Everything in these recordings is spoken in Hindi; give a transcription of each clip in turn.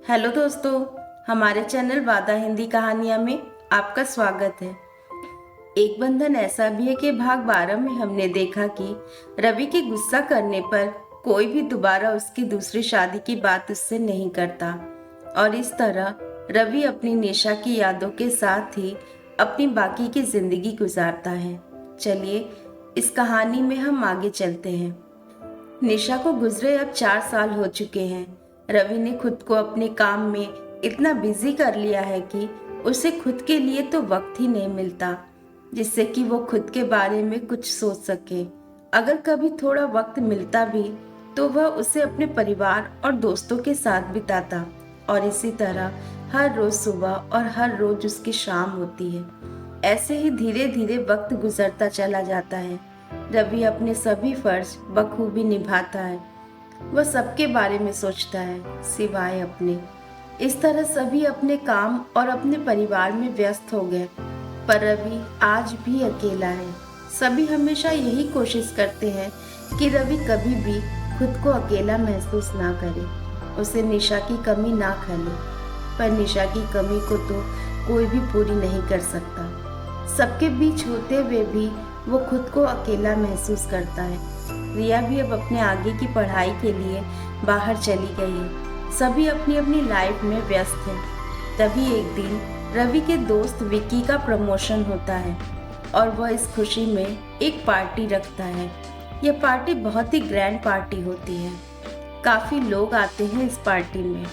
हेलो दोस्तों, हमारे चैनल वादा हिंदी कहानियाँ में आपका स्वागत है। एक बंधन ऐसा भी है कि भाग 12 में हमने देखा कि रवि के गुस्सा करने पर कोई भी दोबारा उसकी दूसरी शादी की बात उससे नहीं करता और इस तरह रवि अपनी निशा की यादों के साथ ही अपनी बाकी की जिंदगी गुजारता है। चलिए इस कहानी में हम आगे चलते हैं। निशा को गुजरे अब 4 साल हो चुके हैं। रवि ने खुद को अपने काम में इतना बिजी कर लिया है कि उसे खुद के लिए तो वक्त ही नहीं मिलता जिससे कि वो खुद के बारे में कुछ सोच सके। अगर कभी थोड़ा वक्त मिलता भी तो वह उसे अपने परिवार और दोस्तों के साथ बिताता और इसी तरह हर रोज सुबह और हर रोज उसकी शाम होती है। ऐसे ही धीरे धीरे वक्त गुजरता चला जाता है। रवि अपने सभी फर्ज बखूबी निभाता है। वह सबके बारे में सोचता है सिवाय अपने। इस तरह सभी अपने काम और अपने परिवार में व्यस्त हो गए, पर रवि आज भी अकेला है। सभी हमेशा यही कोशिश करते हैं कि रवि कभी भी खुद को अकेला महसूस ना करे, उसे निशा की कमी ना खले। पर निशा की कमी को तो कोई भी पूरी नहीं कर सकता। सबके बीच होते हुए भी वो खुद को अकेला महसूस करता है। रिया भी अब अपने आगे की पढ़ाई के लिए बाहर चली गई है। सभी अपनी अपनी लाइफ में व्यस्त हैं। तभी एक दिन रवि के दोस्त विक्की का प्रमोशन होता है और वह इस खुशी में एक पार्टी रखता है। यह पार्टी बहुत ही ग्रैंड पार्टी होती है। काफ़ी लोग आते हैं इस पार्टी में।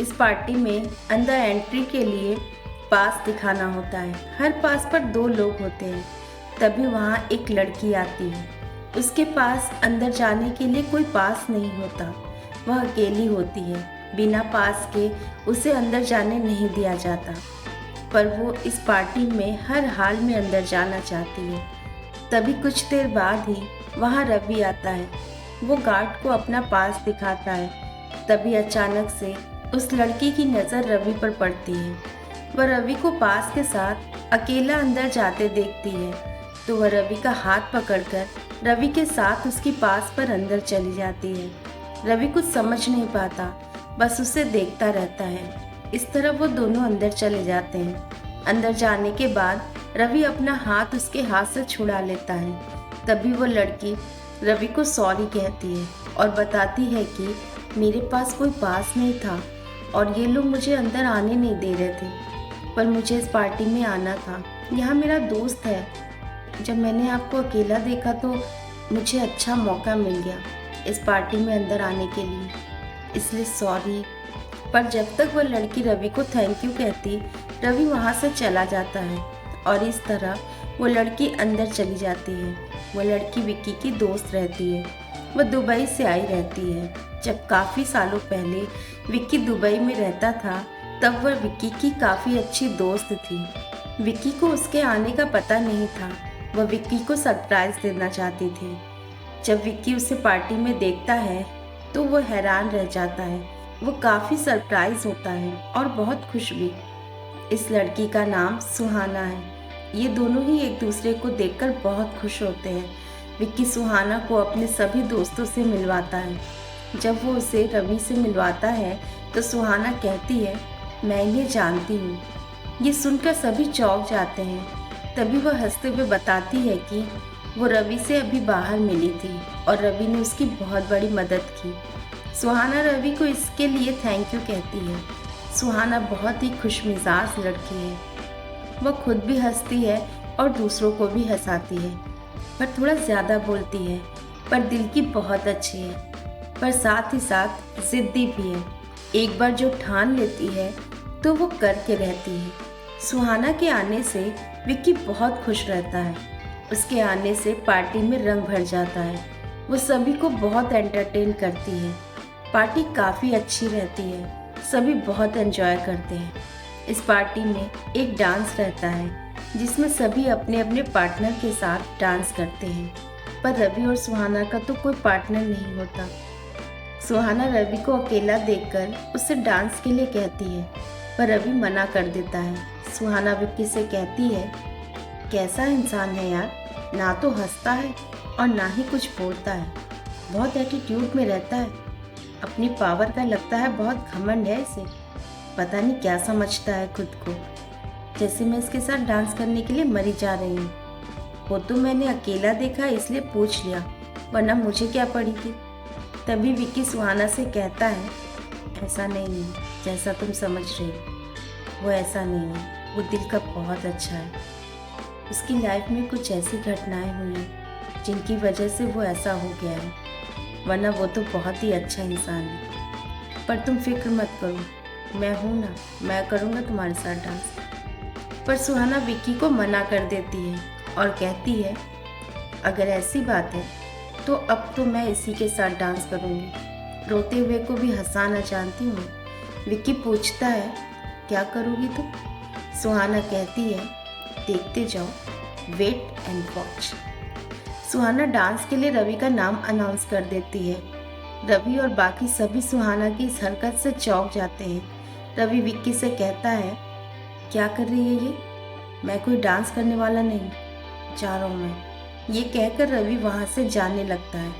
इस पार्टी में अंदर एंट्री के लिए पास दिखाना होता है। हर पास पर 2 लोग होते हैं। तभी वहाँ एक लड़की आती है। उसके पास अंदर जाने के लिए कोई पास नहीं होता। वह अकेली होती है। बिना पास के उसे अंदर जाने नहीं दिया जाता, पर वो इस पार्टी में हर हाल में अंदर जाना चाहती है। तभी कुछ देर बाद ही वहाँ रवि आता है। वो गार्ड को अपना पास दिखाता है। तभी अचानक से उस लड़की की नज़र रवि पर पड़ती है। वह रवि को पास के साथ अकेला अंदर जाते देखती है तो वह रवि का हाथ पकड़कर रवि के साथ उसकी पास पर अंदर चली जाती है। रवि कुछ समझ नहीं पाता, बस उसे देखता रहता है। इस तरह वो दोनों अंदर चले जाते हैं। अंदर जाने के बाद रवि अपना हाथ उसके हाथ से छुड़ा लेता है। तभी वो लड़की रवि को सॉरी कहती है और बताती है कि मेरे पास कोई पास नहीं था और ये लोग मुझे अंदर आने नहीं दे रहे थे, पर मुझे इस पार्टी में आना था। यहाँ मेरा दोस्त है। जब मैंने आपको अकेला देखा तो मुझे अच्छा मौका मिल गया इस पार्टी में अंदर आने के लिए, इसलिए सॉरी। पर जब तक वह लड़की रवि को थैंक यू कहती, रवि वहाँ से चला जाता है और इस तरह वो लड़की अंदर चली जाती है। वो लड़की विक्की की दोस्त रहती है। वह दुबई से आई रहती है। जब काफ़ी सालों पहले विक्की दुबई में रहता था तब वह विक्की की काफ़ी अच्छी दोस्त थी। विक्की को उसके आने का पता नहीं था। वह विक्की को सरप्राइज देना चाहती थी। जब विक्की उसे पार्टी में देखता है तो वह हैरान रह जाता है। वो काफ़ी सरप्राइज होता है और बहुत खुश भी। इस लड़की का नाम सुहाना है। ये दोनों ही एक दूसरे को देखकर बहुत खुश होते हैं। विक्की सुहाना को अपने सभी दोस्तों से मिलवाता है। जब वो उसे रवि से मिलवाता है तो सुहाना कहती है, मैं इन्हें जानती हूँ। ये सुनकर सभी चौंक जाते हैं। तभी वह हंसते हुए बताती है कि वो रवि से अभी बाहर मिली थी और रवि ने उसकी बहुत बड़ी मदद की। सुहाना रवि को इसके लिए थैंक यू कहती है। सुहाना बहुत ही खुशमिजाज लड़की है। वह खुद भी हंसती है और दूसरों को भी हंसाती है, पर थोड़ा ज़्यादा बोलती है, पर दिल की बहुत अच्छी है, पर साथ ही साथ ज़िद्दी भी है। एक बार जो ठान लेती है तो वो करके रहती है। सुहाना के आने से विक्की बहुत खुश रहता है। उसके आने से पार्टी में रंग भर जाता है। वो सभी को बहुत एंटरटेन करती है। पार्टी काफ़ी अच्छी रहती है। सभी बहुत एंजॉय करते हैं। इस पार्टी में एक डांस रहता है जिसमें सभी अपने अपने पार्टनर के साथ डांस करते हैं, पर रवि और सुहाना का तो कोई पार्टनर नहीं होता। सुहाना रवि को अकेला देखकर उससे डांस के लिए कहती है, पर रवि मना कर देता है। सुहाना विक्की से कहती है, कैसा इंसान है यार, ना तो हंसता है और ना ही कुछ बोलता है, बहुत एटीट्यूड में रहता है। अपनी पावर का लगता है बहुत घमंड है इसे। पता नहीं क्या समझता है खुद को, जैसे मैं इसके साथ डांस करने के लिए मरी जा रही हूँ। वो तो मैंने अकेला देखा इसलिए पूछ लिया, वरना मुझे क्या पड़ी थी। तभी विक्की सुहाना से कहता है, ऐसा नहीं है जैसा तुम समझ रही हो। वो ऐसा नहीं है, वो दिल का बहुत अच्छा है। उसकी लाइफ में कुछ ऐसी घटनाएं हुई हैं जिनकी वजह से वो ऐसा हो गया है, वरना वो तो बहुत ही अच्छा इंसान है। पर तुम फिक्र मत करो, मैं हूँ ना, मैं करूँगा तुम्हारे साथ डांस। पर सुहाना विक्की को मना कर देती है और कहती है, अगर ऐसी बात है तो अब तो मैं इसी के साथ डांस करूँगी। रोते हुए को भी हंसाना जानती हूँ। विक्की पूछता है, क्या करोगी तुम? सुहाना कहती है, देखते जाओ, wait and watch. Suhana dance के लिए रवि का नाम अनाउंस कर देती है। रवि और बाकी सभी सुहाना की इस हरकत से चौंक जाते हैं। रवि विक्की से कहता है, क्या कर रही है ये? मैं कोई डांस करने वाला नहीं, जा रहा हूँ मैं। ये कहकर रवि वहाँ से जाने लगता है।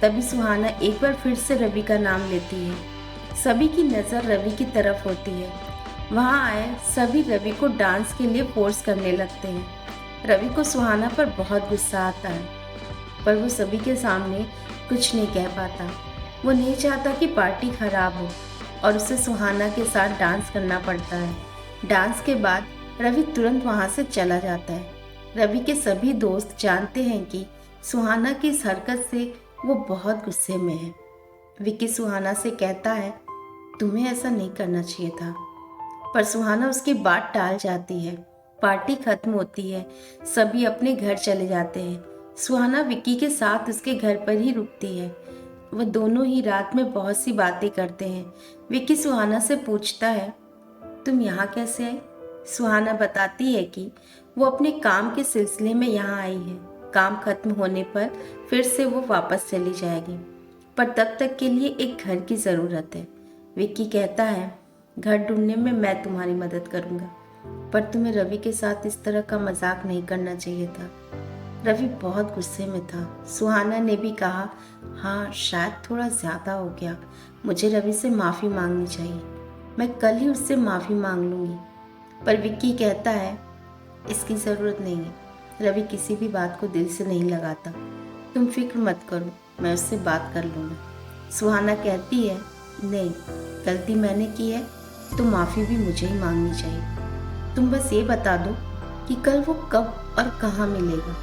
तभी सुहाना एक बार फिर से रवि का नाम लेती है। सभी की नज़र रवि की तरफ होती है। वहाँ आए सभी रवि को डांस के लिए फोर्स करने लगते हैं। रवि को सुहाना पर बहुत गुस्सा आता है, पर वो सभी के सामने कुछ नहीं कह पाता। वो नहीं चाहता कि पार्टी खराब हो और उसे सुहाना के साथ डांस करना पड़ता है। डांस के बाद रवि तुरंत वहाँ से चला जाता है। रवि के सभी दोस्त जानते हैं कि सुहाना की इस हरकत से वो बहुत गुस्से में है। विक्की सुहाना से कहता है, तुम्हें ऐसा नहीं करना चाहिए था। पर सुहाना उसकी बात टाल जाती है। पार्टी खत्म होती है, सभी अपने घर चले जाते हैं। सुहाना विक्की के साथ उसके घर पर ही रुकती है। वह दोनों ही रात में बहुत सी बातें करते हैं। विक्की सुहाना से पूछता है, तुम यहाँ कैसे आई? सुहाना बताती है कि वो अपने काम के सिलसिले में यहाँ आई है। काम खत्म होने पर फिर से वो वापस चली जाएगी, पर तब तक के लिए एक घर की ज़रूरत है। विक्की कहता है, घर ढूंढने में मैं तुम्हारी मदद करूँगा, पर तुम्हें रवि के साथ इस तरह का मजाक नहीं करना चाहिए था। रवि बहुत गुस्से में था। सुहाना ने भी कहा, हाँ शायद थोड़ा ज़्यादा हो गया, मुझे रवि से माफ़ी मांगनी चाहिए, मैं कल ही उससे माफ़ी मांग लूँगी। पर विक्की कहता है, इसकी ज़रूरत नहीं है, रवि किसी भी बात को दिल से नहीं लगाता, तुम फिक्र मत करो, मैं उससे बात कर लूँगा। सुहाना कहती है, नहीं, गलती मैंने की है तो माफ़ी भी मुझे ही मांगनी चाहिए। तुम बस ये बता दो कि कल वो कब और कहाँ मिलेगा।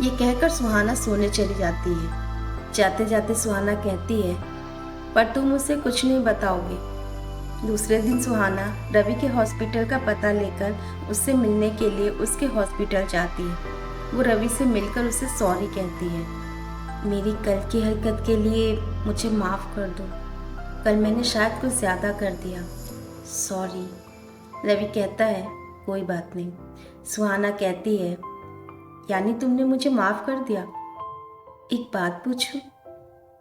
ये कहकर सुहाना सोने चली जाती है। जाते जाते सुहाना कहती है, पर तुम उसे कुछ नहीं बताओगे। दूसरे दिन सुहाना रवि के हॉस्पिटल का पता लेकर उससे मिलने के लिए उसके हॉस्पिटल जाती है। वो रवि से मिलकर उसे सॉरी कहती है, मेरी कल की हरकत के लिए मुझे माफ़ कर दो, कल मैंने शायद कुछ ज़्यादा कर दिया, सॉरी। रवि कहता है, कोई बात नहीं। सुहाना कहती है, यानी तुमने मुझे माफ़ कर दिया? एक बात पूछूं,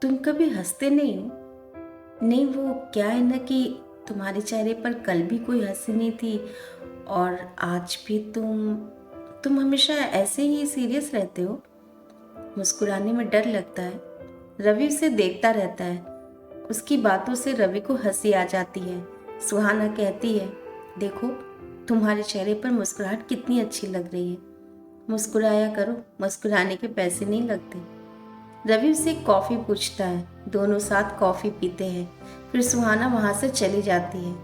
तुम कभी हंसते नहीं हो? नहीं, वो क्या है ना कि तुम्हारे चेहरे पर कल भी कोई हंसी नहीं थी और आज भी तुम हमेशा ऐसे ही सीरियस रहते हो। मुस्कुराने में डर लगता है। रवि उसे देखता रहता है। उसकी बातों से रवि को हंसी आ जाती है। सुहाना कहती है, देखो तुम्हारे चेहरे पर मुस्कुराहट कितनी अच्छी लग रही है, मुस्कुराया करो, मुस्कुराने के पैसे नहीं लगते। रवि उससे कॉफ़ी पूछता है। दोनों साथ कॉफ़ी पीते हैं। फिर सुहाना वहाँ से चली जाती है।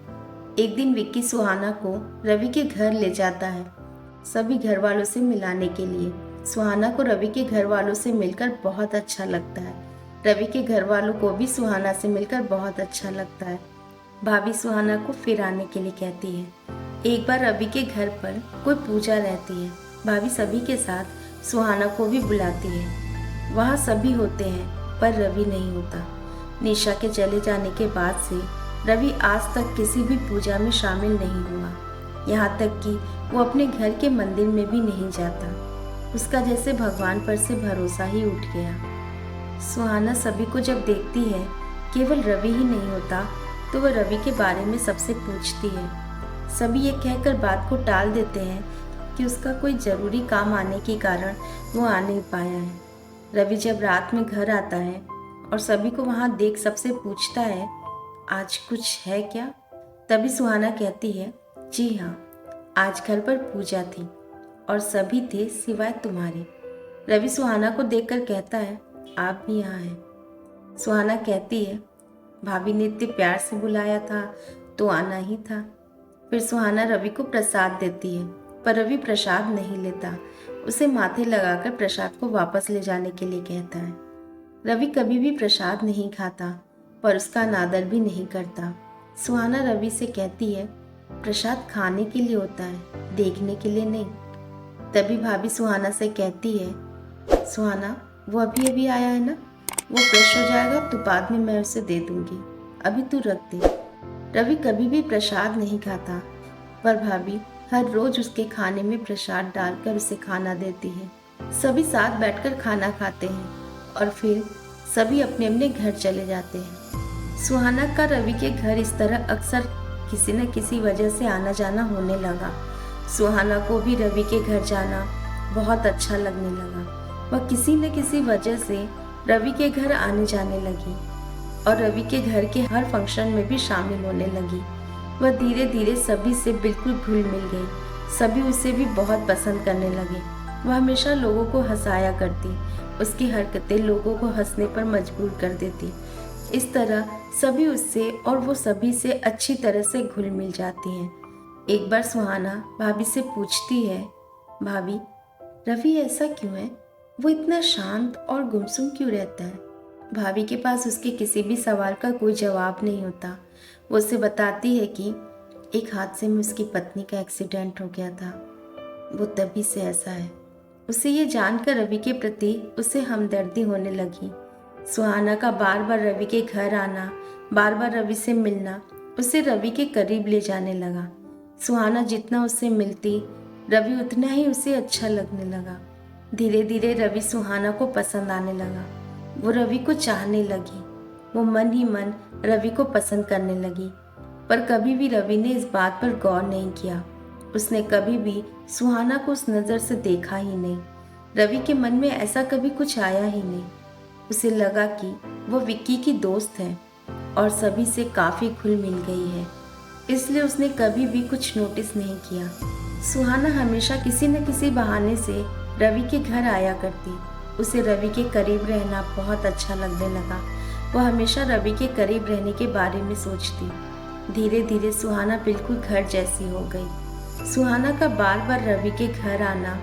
एक दिन विक्की सुहाना को रवि के घर ले जाता है, सभी घर वालों से मिलाने के लिए। सुहाना को रवि के घर वालों से मिलकर बहुत अच्छा लगता है। रवि के घर वालों को भी सुहाना से मिलकर बहुत अच्छा लगता है। भाभी सुहाना को फिर आने के लिए कहती है। एक बार रवि के घर पर कोई पूजा रहती है। भाभी सभी के साथ सुहाना को भी बुलाती है। वहाँ सभी होते हैं पर रवि नहीं होता। निशा के चले जाने के बाद से रवि आज तक किसी भी पूजा में शामिल नहीं हुआ। यहाँ तक कि वो अपने घर के मंदिर में भी नहीं जाता। उसका जैसे भगवान पर से भरोसा ही उठ गया। सुहाना सभी को जब देखती है केवल रवि ही नहीं होता तो वह रवि के बारे में सबसे पूछती है। सभी ये कहकर बात को टाल देते हैं कि उसका कोई ज़रूरी काम आने के कारण वो आ नहीं पाया है। रवि जब रात में घर आता है और सभी को वहाँ देख सबसे पूछता है, आज कुछ है क्या? तभी सुहाना कहती है, जी हाँ, आज घर पर पूजा थी और सभी थे सिवाय तुम्हारे। रवि सुहाना को देखकर कहता है, आप भी यहाँ हैं। सुहाना कहती है, भाभी ने इतने प्यार से बुलाया था तो आना ही था। फिर सुहाना रवि को प्रसाद देती है, पर रवि प्रसाद नहीं लेता, उसे माथे लगाकर प्रसाद को वापस ले जाने के लिए कहता है। रवि कभी भी प्रसाद नहीं खाता, पर उसका अनादर भी नहीं करता। सुहाना रवि से कहती है, प्रसाद खाने के लिए होता है, देखने के लिए नहीं। तभी भाभी सुहाना से कहती है, सुहाना वो अभी अभी आया है ना, वो फ्रेश हो जाएगा तो बाद में मैं उसे दे दूंगी, अभी तू रख दे। रवि कभी भी प्रसाद नहीं खाता, पर भाभी हर रोज उसके खाने में प्रसाद डालकर उसे खाना देती है। सभी साथ बैठकर खाना खाते हैं और फिर सभी अपने अपने घर चले जाते हैं। सुहाना का रवि के घर इस तरह अक्सर किसी न किसी वजह से आना जाना होने लगा। सुहाना को भी रवि के घर जाना बहुत अच्छा लगने लगा। वह किसी न किसी वजह से रवि के घर आने जाने लगी और रवि के घर के हर फंक्शन में भी शामिल होने लगी। वह धीरे धीरे सभी से बिल्कुल घुल मिल गई। सभी उसे भी बहुत पसंद करने लगे। वह हमेशा लोगों को हंसाया करती, उसकी हरकतें लोगों को हंसने पर मजबूर कर देती। इस तरह सभी उससे और वो सभी से अच्छी तरह से घुल मिल जाती हैं। एक बार सुहाना भाभी से पूछती है, भाभी रवि ऐसा क्यों है, वो इतना शांत और गुमसुम क्यों रहता है? भाभी के पास उसके किसी भी सवाल का कोई जवाब नहीं होता। वो उसे बताती है कि एक हादसे में उसकी पत्नी का एक्सीडेंट हो गया था, वो तभी से ऐसा है। उसे ये जानकर रवि के प्रति उसे हमदर्दी होने लगी। सुहाना का बार बार रवि के घर आना, बार बार रवि से मिलना उसे रवि के करीब ले जाने लगा। सुहाना जितना उससे मिलती, रवि उतना ही उसे अच्छा लगने लगा। धीरे धीरे रवि सुहाना को पसंद आने लगा। वो रवि को चाहने लगी। वो मन ही मन रवि को पसंद करने लगी। पर कभी भी रवि ने इस बात पर गौर नहीं किया। उसने कभी भी सुहाना को उस नज़र से देखा ही नहीं। रवि के मन में ऐसा कभी कुछ आया ही नहीं। उसे लगा कि वो विक्की की दोस्त है और सभी से काफ़ी घुल मिल गई है, इसलिए उसने कभी भी कुछ नोटिस नहीं किया। सुहाना हमेशा किसी न किसी बहाने से रवि के घर आया करती। उसे रवि के करीब रहना बहुत अच्छा लगने लगा। वह हमेशा रवि के करीब रहने के बारे में सोचती। धीरे धीरे सुहाना बिल्कुल घर जैसी हो गई। सुहाना का बार बार रवि के घर आना,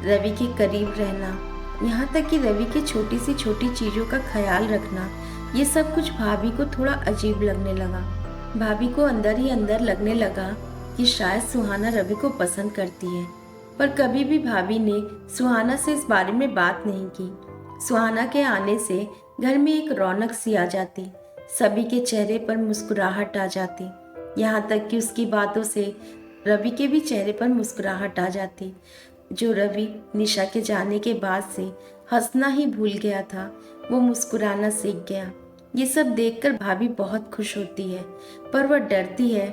रवि के करीब रहना, यहाँ तक कि रवि की छोटी सी छोटी चीज़ों का ख्याल रखना, ये सब कुछ भाभी को थोड़ा अजीब लगने लगा। भाभी को अंदर ही अंदर लगने लगा कि शायद सुहाना रवि को पसंद करती है, पर कभी भी भाभी ने सुहाना से इस बारे में बात नहीं की। सुहाना के आने से घर में एक रौनक सी आ जाती, सभी के चेहरे पर मुस्कुराहट आ जाती, यहाँ तक कि उसकी बातों से रवि के भी चेहरे पर मुस्कुराहट आ जाती। जो रवि निशा के जाने के बाद से हंसना ही भूल गया था, वो मुस्कुराना सीख गया। ये सब देखकर भाभी बहुत खुश होती है, पर वह डरती है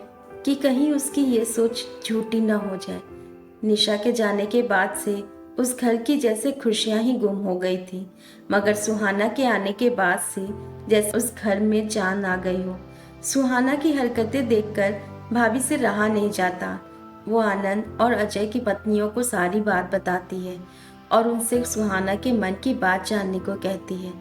कि कहीं उसकी ये सोच झूठी न हो जाए। निशा के जाने के बाद से उस घर की जैसे खुशियां ही गुम हो गई थी, मगर सुहाना के आने के बाद से जैसे उस घर में जान आ गई हो। सुहाना की हरकतें देखकर भाभी से रहा नहीं जाता। वो आनंद और अजय की पत्नियों को सारी बात बताती है और उनसे सुहाना के मन की बात जानने को कहती है।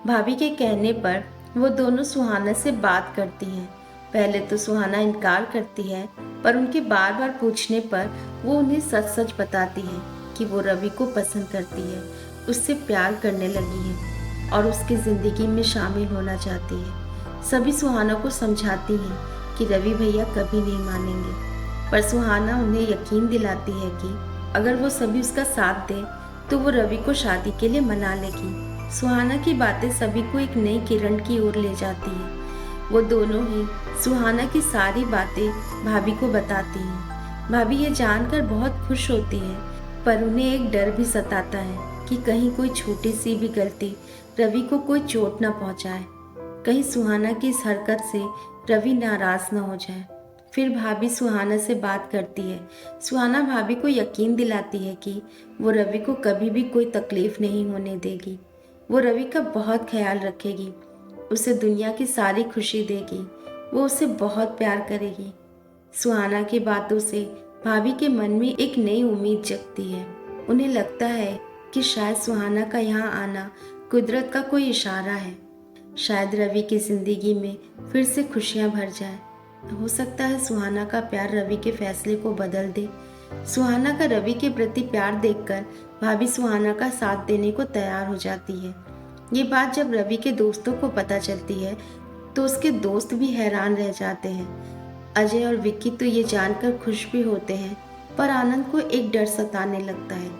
भाभी के कहने पर वो दोनों सुहाना से बात करती हैं। पहले तो सुहाना इनकार करती है, पर उनके बार बार पूछने पर वो उन्हें सच सच बताती है कि वो रवि को पसंद करती है, उससे प्यार करने लगी है और उसकी ज़िंदगी में शामिल होना चाहती है। सभी सुहाना को समझाती हैं कि रवि भैया कभी नहीं मानेंगे, पर सुहाना उन्हें यकीन दिलाती है कि अगर वो सभी उसका साथ दें तो वो रवि को शादी के लिए मना लेगी। सुहाना की बातें सभी को एक नई किरण की ओर ले जाती है। वो दोनों ही सुहाना की सारी बातें भाभी को बताती हैं। भाभी ये जानकर बहुत खुश होती है, पर उन्हें एक डर भी सताता है कि कहीं कोई छोटी सी भी गलती रवि को कोई चोट न पहुंचाए, कहीं सुहाना की इस हरकत से रवि नाराज न हो जाए। फिर भाभी सुहाना से बात करती है। सुहाना भाभी को यकीन दिलाती है कि वो रवि को कभी भी कोई तकलीफ नहीं होने देगी। वो रवि का बहुत ख्याल रखेगी उसे दुनिया की सारी खुशी देगी, वो उसे बहुत प्यार करेगी। सुहाना की बातों से भाभी के मन में एक नई उम्मीद जगती है। उन्हें लगता है कि शायद सुहाना का यहाँ आना कुदरत का कोई इशारा है। शायद रवि की जिंदगी में फिर से खुशियाँ भर जाए। हो सकता है सुहाना का प्यार रवि के फैसले को बदल दे। सुहाना का रवि के प्रति प्यार देखकर भाभी सुहाना का साथ देने को तैयार हो जाती है। ये बात जब रवि के दोस्तों को पता चलती है तो उसके दोस्त भी हैरान रह जाते हैं। अजय और विक्की तो ये जानकर खुश भी होते हैं, पर आनंद को एक डर सताने लगता है,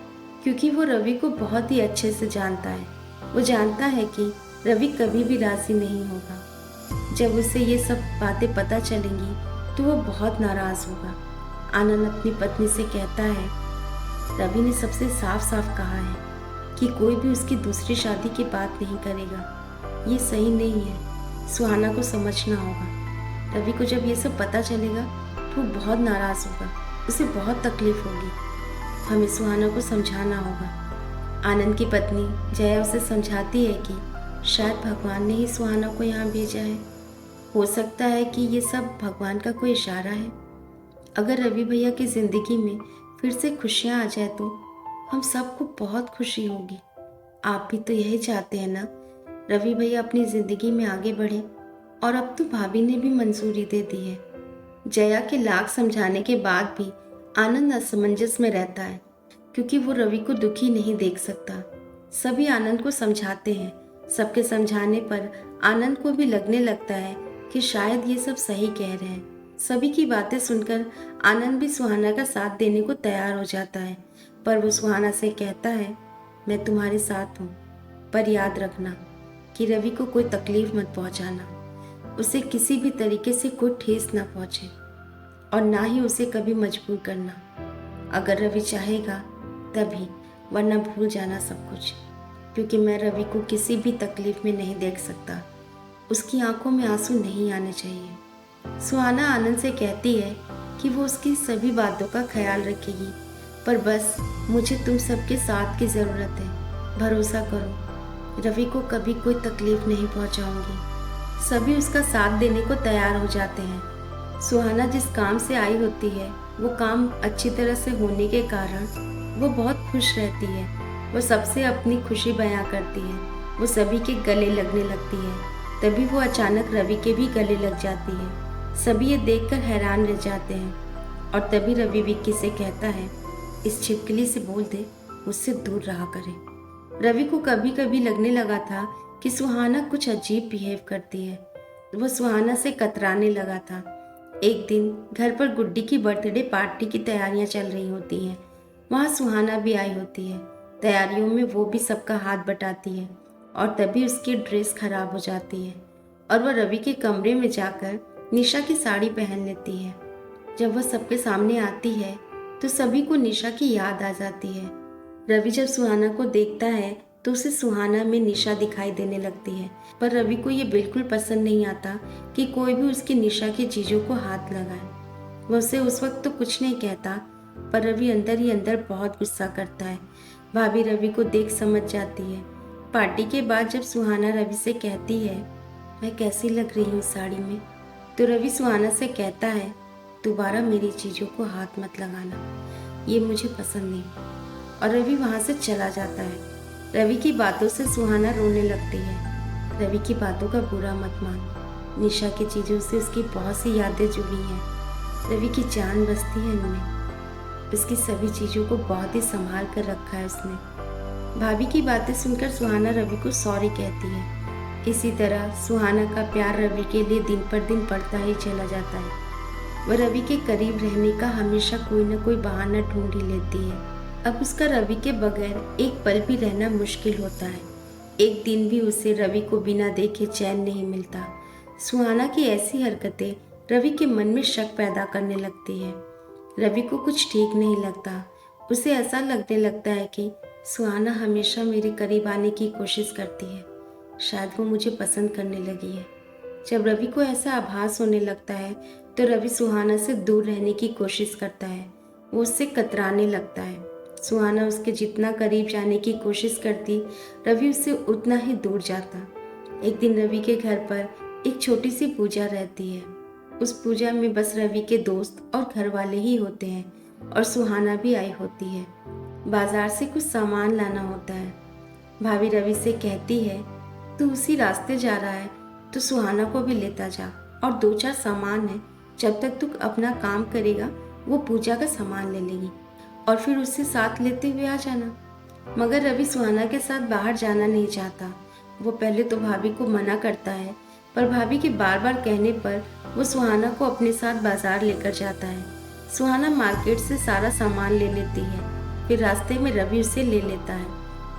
क्योंकि वो रवि को बहुत ही अच्छे से जानता है। वो जानता है कि रवि कभी भी राजी नहीं होगा। जब उसे ये सब बातें पता चलेंगी तो वो बहुत नाराज होगा। आनंद अपनी पत्नी से कहता है, रवि ने सबसे साफ साफ कहा है कि कोई भी उसकी दूसरी शादी की बात नहीं करेगा। ये सही नहीं है, सुहाना को समझना होगा। रवि को जब ये सब पता चलेगा तो वो बहुत नाराज होगा, उसे बहुत तकलीफ होगी। हमें सुहाना को समझाना होगा। आनंद की पत्नी जया उसे समझाती है कि शायद भगवान ने ही सुहाना को यहाँ भेजा है। हो सकता है कि ये सब भगवान का कोई इशारा है। अगर रवि भैया की जिंदगी में फिर से खुशियाँ आ जाए तो हम सबको बहुत खुशी होगी। आप भी तो यही चाहते हैं ना, रवि भैया अपनी जिंदगी में आगे बढ़े। और अब तो भाभी ने भी मंजूरी दे दी है। जया के लाख समझाने के बाद भी आनंद असमंजस में रहता है, क्योंकि वो रवि को दुखी नहीं देख सकता। सभी आनंद को समझाते हैं। सबके समझाने पर आनंद को भी लगने लगता है कि शायद ये सब सही कह रहे हैं। सभी की बातें सुनकर आनंद भी सुहाना का साथ देने को तैयार हो जाता है, पर वो सुहाना से कहता है, मैं तुम्हारे साथ हूँ, पर याद रखना कि रवि को कोई तकलीफ मत पहुँचाना। उसे किसी भी तरीके से कोई ठेस ना पहुँचे और ना ही उसे कभी मजबूर करना। अगर रवि चाहेगा तभी, वरना भूल जाना सब कुछ, क्योंकि मैं रवि को किसी भी तकलीफ में नहीं देख सकता। उसकी आंखों में आंसू नहीं आने चाहिए। सुहाना आनंद से कहती है कि वो उसकी सभी बातों का ख्याल रखेगी, पर बस मुझे तुम सबके साथ की ज़रूरत है। भरोसा करो, रवि को कभी कोई तकलीफ नहीं पहुंचाऊंगी। सभी उसका साथ देने को तैयार हो जाते हैं। सुहाना जिस काम से आई होती है वो काम अच्छी तरह से होने के कारण वो बहुत खुश रहती है। वो सबसे अपनी खुशी बयां करती है। वो सभी के गले लगने लगती है। तभी वो अचानक रवि के भी गले लग जाती है। सभी ये देखकर हैरान रह जाते हैं और तभी रवि विक्की से कहता है, इस छिपकली से बोल दे मुझसे दूर रहा करे। रवि को कभी कभी लगने लगा था कि सुहाना कुछ अजीब बिहेव करती है। वो सुहाना से कतराने लगा था। एक दिन घर पर गुड्डी की बर्थडे पार्टी की तैयारियां चल रही होती हैं। वहाँ सुहाना भी आई होती है। तैयारियों में वो भी सबका हाथ बटाती है और तभी उसकी ड्रेस खराब हो जाती है और वह रवि के कमरे में जाकर निशा की साड़ी पहन लेती है। जब वह सबके सामने आती है तो सभी को निशा की याद आ जाती है। रवि जब सुहाना को देखता है तो उसे सुहाना में निशा दिखाई देने लगती है, पर रवि को ये बिल्कुल पसंद नहीं आता कि कोई भी उसकी निशा की चीज़ों को हाथ लगाए। वह उसे उस वक्त तो कुछ नहीं कहता, पर रवि अंदर ही अंदर बहुत गुस्सा करता है। भाभी रवि को देख समझ जाती है। पार्टी के बाद जब सुहाना रवि से कहती है, मैं कैसी लग रही हूँ साड़ी में, तो रवि सुहाना से कहता है, दोबारा मेरी चीज़ों को हाथ मत लगाना, ये मुझे पसंद नहीं। और रवि वहाँ से चला जाता है। रवि की बातों से सुहाना रोने लगती है। रवि की बातों का बुरा मत मान। निशा की चीज़ों से उसकी बहुत सी यादें जुड़ी हैं। रवि की जान बसती है इनमें। उसकी सभी चीज़ों को बहुत ही संभाल कर रखा है उसने। भाभी की बातें सुनकर सुहाना रवि को सॉरी कहती है। इसी तरह सुहाना का प्यार रवि के लिए दिन पर दिन बढ़ता ही चला जाता है। वह रवि के करीब रहने का हमेशा कोई न कोई बहाना ढूंढ ही लेती है। अब उसका रवि के बगैर एक पल भी रहना मुश्किल होता है। एक दिन भी उसे रवि को बिना देखे चैन नहीं मिलता। सुहाना की ऐसी हरकतें रवि के मन में शक पैदा करने लगती है। रवि को कुछ ठीक नहीं लगता। उसे ऐसा लगने लगता है कि सुहाना हमेशा मेरे करीब आने की कोशिश करती है। शायद वो मुझे पसंद करने लगी है। जब रवि को ऐसा आभास होने लगता है तो रवि सुहाना से दूर रहने की कोशिश करता है। वो उससे कतराने लगता है। सुहाना उसके जितना करीब जाने की कोशिश करती, रवि उससे उतना ही दूर जाता। एक दिन रवि के घर पर एक छोटी सी पूजा रहती है। उस पूजा में बस रवि के दोस्त और घर वाले ही होते हैं और सुहाना भी आई होती है। बाजार से कुछ सामान लाना होता है। भाभी रवि से कहती है, तू उसी रास्ते जा रहा है तो सुहाना को भी लेता जा, और 2-4 सामान है, जब तक तू अपना काम करेगा वो पूजा का सामान ले लेगी और फिर उससे साथ लेते हुए आ जाना। मगर रवि सुहाना के साथ बाहर जाना नहीं चाहता। वो पहले तो भाभी को मना करता है, पर भाभी के बार बार कहने पर वो सुहाना को अपने साथ बाजार लेकर जाता है। सुहाना मार्केट से सारा सामान ले लेती है, फिर रास्ते में रवि उसे ले लेता है।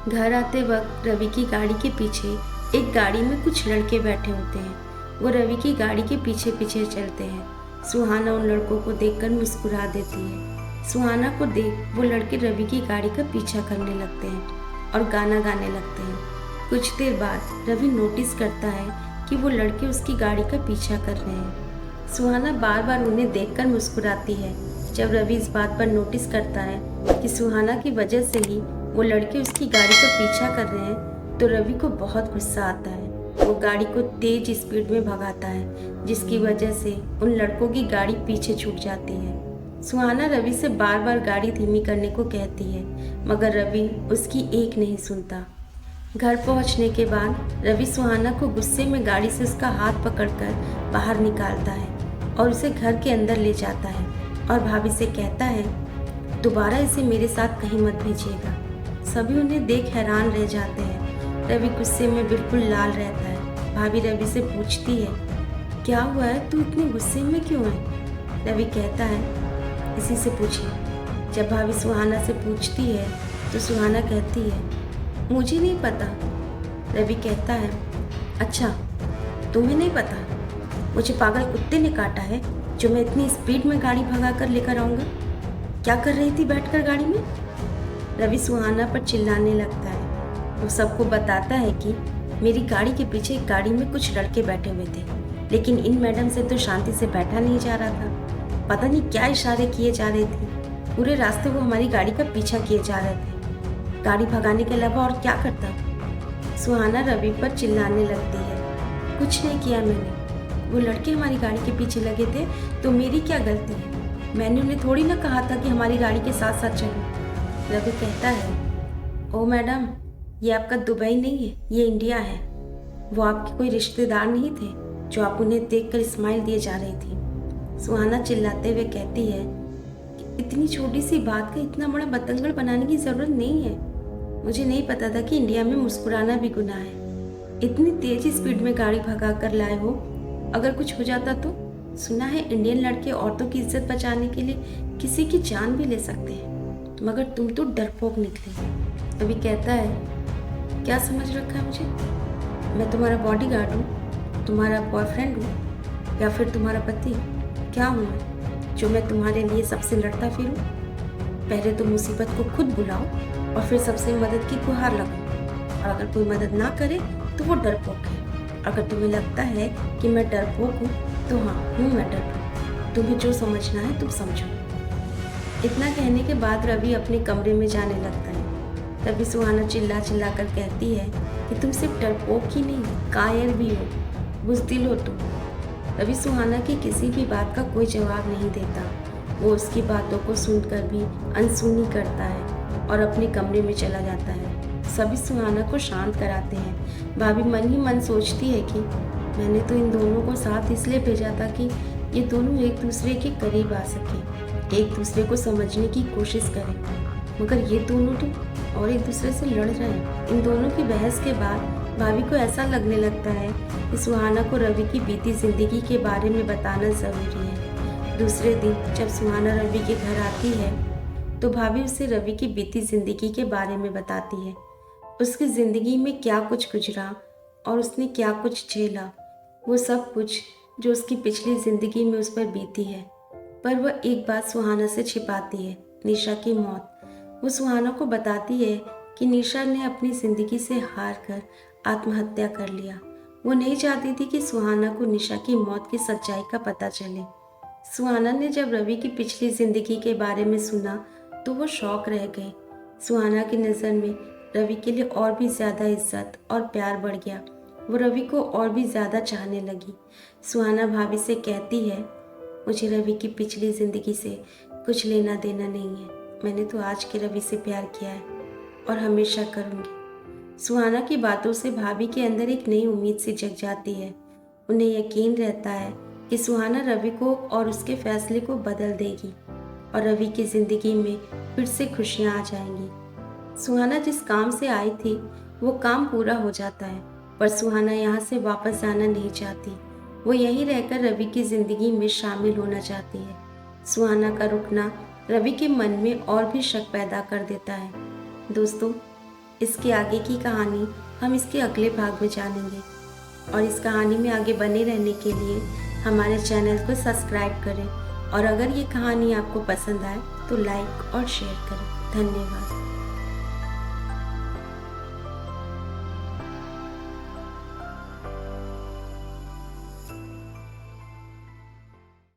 घर आते वक्त रवि की गाड़ी के पीछे एक गाड़ी में कुछ लड़के बैठे होते हैं। वो रवि की गाड़ी के पीछे पीछे चलते हैं। सुहाना उन लड़कों को देखकर मुस्कुरा देती है। सुहाना को देख वो लड़के रवि की गाड़ी का पीछा करने लगते हैं और गाना गाने लगते हैं। कुछ देर बाद रवि नोटिस करता है कि वो लड़के उसकी गाड़ी का पीछा कर रहे हैं। सुहाना बार बार उन्हें देखकर मुस्कुराती है। जब रवि इस बात पर नोटिस करता है कि सुहाना की वजह से ही वो लड़के उसकी गाड़ी का पीछा कर रहे हैं, तो रवि को बहुत गुस्सा आता है। वो गाड़ी को तेज स्पीड में भगाता है, जिसकी वजह से उन लड़कों की गाड़ी पीछे छूट जाती है। सुहाना रवि से बार बार गाड़ी धीमी करने को कहती है, मगर रवि उसकी एक नहीं सुनता। घर पहुंचने के बाद रवि सुहाना को गुस्से में गाड़ी से उसका हाथ पकड़कर बाहर निकालता है और उसे घर के अंदर ले जाता है और भाभी से कहता है, दोबारा इसे मेरे साथ कहीं मत भेजिएगा। सभी उन्हें देख हैरान रह जाते हैं। रवि गुस्से में बिल्कुल लाल रहता है। भाभी रवि से पूछती है, क्या हुआ है, तू इतने गुस्से में क्यों है? रवि कहता है, इसी से पूछिए। जब भाभी सुहाना से पूछती है तो सुहाना कहती है, मुझे नहीं पता। रवि कहता है, अच्छा तुम्हें नहीं पता? मुझे पागल कुत्ते ने काटा है जो मैं इतनी स्पीड में गाड़ी भगा कर लेकर आऊँगा। क्या कर रही थी बैठकर गाड़ी में? रवि सुहाना पर चिल्लाने लगता है। वो सबको बताता है कि मेरी गाड़ी के पीछे एक गाड़ी में कुछ लड़के बैठे हुए थे, लेकिन इन मैडम से तो शांति से बैठा नहीं जा रहा था। पता नहीं क्या इशारे किए जा रहे थे। पूरे रास्ते वो हमारी गाड़ी का पीछा किए जा रहे थे। गाड़ी भगाने के अलावा और क्या करता? सुहाना रवि पर चिल्लाने लगती है, कुछ नहीं किया मैंने। वो लड़के हमारी गाड़ी के पीछे लगे थे तो मेरी क्या गलती है? मैंने उन्हें थोड़ी ना कहा था कि हमारी गाड़ी के साथ साथ चलो। रवि कहता है, ओ मैडम, ये आपका दुबई नहीं है, ये इंडिया है। वो आपके कोई रिश्तेदार नहीं थे जो आप उन्हें देखकर स्माइल दिए जा रही थी। सुहाना चिल्लाते हुए कहती है कि इतनी छोटी सी बात का इतना बड़ा बतंगड़ बनाने की ज़रूरत नहीं है। मुझे नहीं पता था कि इंडिया में मुस्कुराना भी गुनाह है। इतनी तेज स्पीड में गाड़ी भगा कर लाए हो, अगर कुछ हो जाता तो? सुना है इंडियन लड़के औरतों की इज्जत बचाने के लिए किसी की जान भी ले सकते हैं, मगर तुम तो डरपोक निकली। अभी कहता है, क्या समझ रखा है मुझे? मैं तुम्हारा बॉडीगार्ड हूँ, तुम्हारा बॉयफ्रेंड हूँ, या फिर तुम्हारा पति? क्या हूँ मैं जो मैं तुम्हारे लिए सबसे लड़ता फिरूं? पहले तो मुसीबत को खुद बुलाओ और फिर सबसे मदद की गुहार लगाओ, और अगर कोई मदद ना करे तो वो डरपोक है। अगर तुम्हें लगता है कि मैं डरपोक हूँ तो हाँ, हूँ मैं डरपोक। तुम्हें जो समझना है तुम समझो। इतना कहने के बाद रवि अपने कमरे में जाने लगता है। तभी सुहाना चिल्ला चिल्ला कर कहती है कि तुम सिर्फ डरपोक ही नहीं, कायर भी हो, बुज़दिल हो तुम। रवि सुहाना की किसी भी बात का कोई जवाब नहीं देता। वो उसकी बातों को सुनकर भी अनसुनी करता है और अपने कमरे में चला जाता है। सभी सुहाना को शांत कराते हैं। भाभी मन ही मन सोचती है कि मैंने तो इन दोनों को साथ इसलिए भेजा था कि ये दोनों एक दूसरे के करीब आ सके, एक दूसरे को समझने की कोशिश करें, मगर ये दोनों तो और एक दूसरे से लड़ रहे हैं। इन दोनों की बहस के बाद भाभी को ऐसा लगने लगता है कि सुहाना को रवि की बीती जिंदगी के बारे में बताना ज़रूरी है। दूसरे दिन जब सुहाना रवि के घर आती है तो भाभी उसे रवि की बीती जिंदगी के बारे में बताती है। उसकी ज़िंदगी में क्या कुछ गुजरा और उसने क्या कुछ झेला, वो सब कुछ जो उसकी पिछली ज़िंदगी में उस पर बीती है। पर वह एक बात सुहाना से छिपाती है, निशा की मौत। वो सुहाना को बताती है कि निशा ने अपनी ज़िंदगी से हार कर आत्महत्या कर लिया। वो नहीं चाहती थी कि सुहाना को निशा की मौत की सच्चाई का पता चले। सुहाना ने जब रवि की पिछली ज़िंदगी के बारे में सुना तो वो शौक रह गई। सुहाना की नज़र में रवि के लिए और भी ज़्यादा इज्जत और प्यार बढ़ गया। वो रवि को और भी ज़्यादा चाहने लगी। सुहाना भाभी से कहती है, मुझे रवि की पिछली ज़िंदगी से कुछ लेना देना नहीं है। मैंने तो आज के रवि से प्यार किया है और हमेशा करूँगी। सुहाना की बातों से भाभी के अंदर एक नई उम्मीद सी जग जाती है। उन्हें यकीन रहता है कि सुहाना रवि को और उसके फैसले को बदल देगी और रवि की ज़िंदगी में फिर से खुशियाँ आ जाएंगी। सुहाना जिस काम से आई थी वो काम पूरा हो जाता है, पर सुहाना यहाँ से वापस जाना नहीं चाहती। वो यहीं रहकर रवि की ज़िंदगी में शामिल होना चाहती है। सुहाना का रुकना रवि के मन में और भी शक पैदा कर देता है। दोस्तों, इसके आगे की कहानी हम इसके अगले भाग में जानेंगे और इस कहानी में आगे बने रहने के लिए हमारे चैनल को सब्सक्राइब करें और अगर ये कहानी आपको पसंद आए तो लाइक और शेयर करें। धन्यवाद।